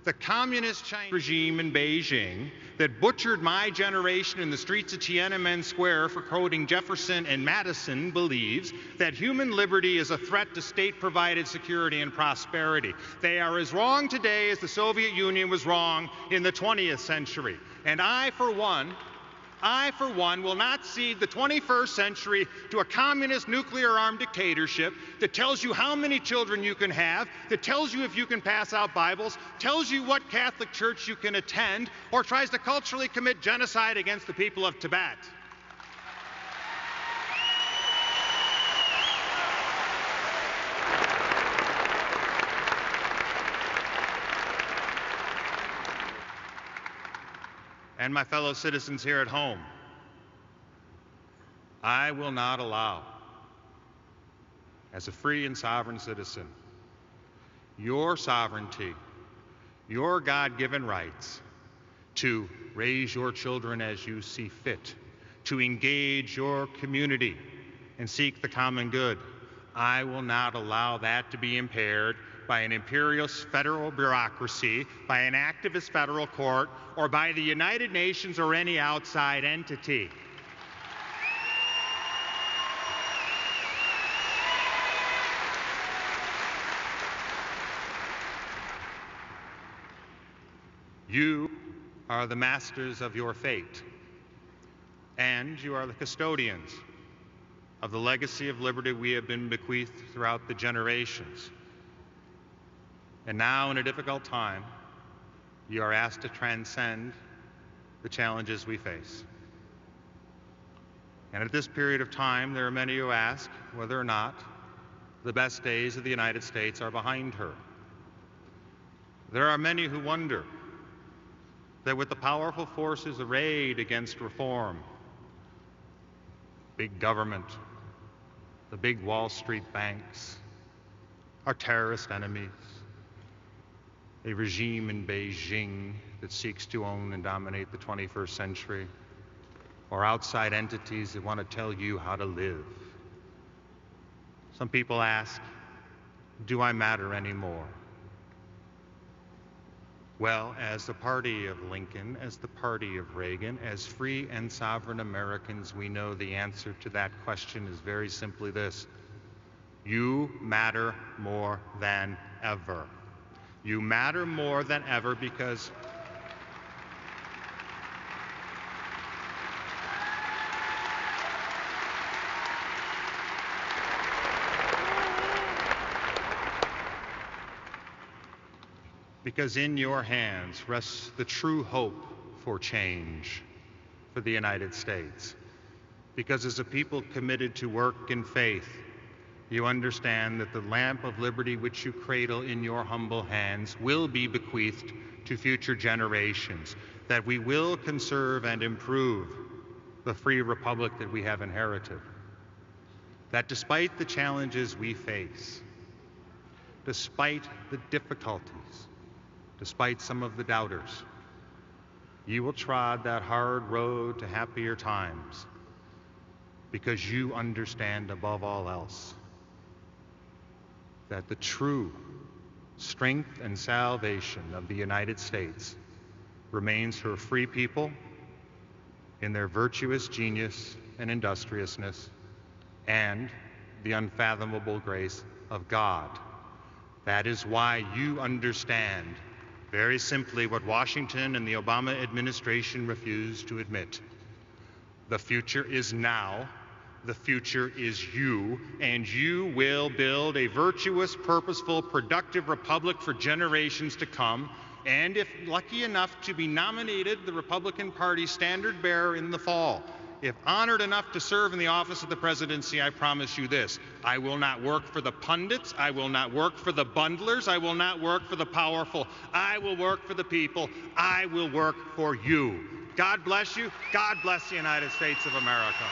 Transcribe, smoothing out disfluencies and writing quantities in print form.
The communist Chinese regime in Beijing that butchered my generation in the streets of Tiananmen Square for quoting Jefferson and Madison believes that human liberty is a threat to state-provided security and prosperity. They are as wrong today as the Soviet Union was wrong in the 20th century. And I, for one, will not cede the 21st century to a communist nuclear-armed dictatorship that tells you how many children you can have, that tells you if you can pass out Bibles, tells you what Catholic church you can attend, or tries to culturally commit genocide against the people of Tibet. And my fellow citizens here at home, I will not allow, as a free and sovereign citizen, your sovereignty, your God-given rights to raise your children as you see fit, to engage your community and seek the common good. I will not allow that to be impaired by an imperialist federal bureaucracy, by an activist federal court, or by the United Nations or any outside entity. You are the masters of your fate, and you are the custodians of the legacy of liberty we have been bequeathed throughout the generations. And now, in a difficult time, you are asked to transcend the challenges we face. And at this period of time, there are many who ask whether or not the best days of the United States are behind her. There are many who wonder that with the powerful forces arrayed against reform, big government, the big Wall Street banks, our terrorist enemies, a regime in Beijing that seeks to own and dominate the 21st century, or outside entities that want to tell you how to live. Some people ask, do I matter anymore? Well, as the party of Lincoln, as the party of Reagan, as free and sovereign Americans, we know the answer to that question is very simply this: you matter more than ever. You matter more than ever because in your hands rests the true hope for change for the United States. Because as a people committed to work in faith, you understand that the lamp of liberty which you cradle in your humble hands will be bequeathed to future generations, that we will conserve and improve the free republic that we have inherited. That despite the challenges we face, despite the difficulties, despite some of the doubters, you will trod that hard road to happier times because you understand above all else that the true strength and salvation of the United States remains her free people in their virtuous genius and industriousness and the unfathomable grace of God. That is why you understand very simply what Washington and the Obama administration refused to admit. The future is now. The future is you, and you will build a virtuous, purposeful, productive republic for generations to come. And if lucky enough to be nominated the Republican Party standard bearer in the fall, if honored enough to serve in the office of the presidency, I promise you this: I will not work for the pundits, I will not work for the bundlers, I will not work for the powerful. I will work for the people. I will work for you. God bless you. God bless the United States of America.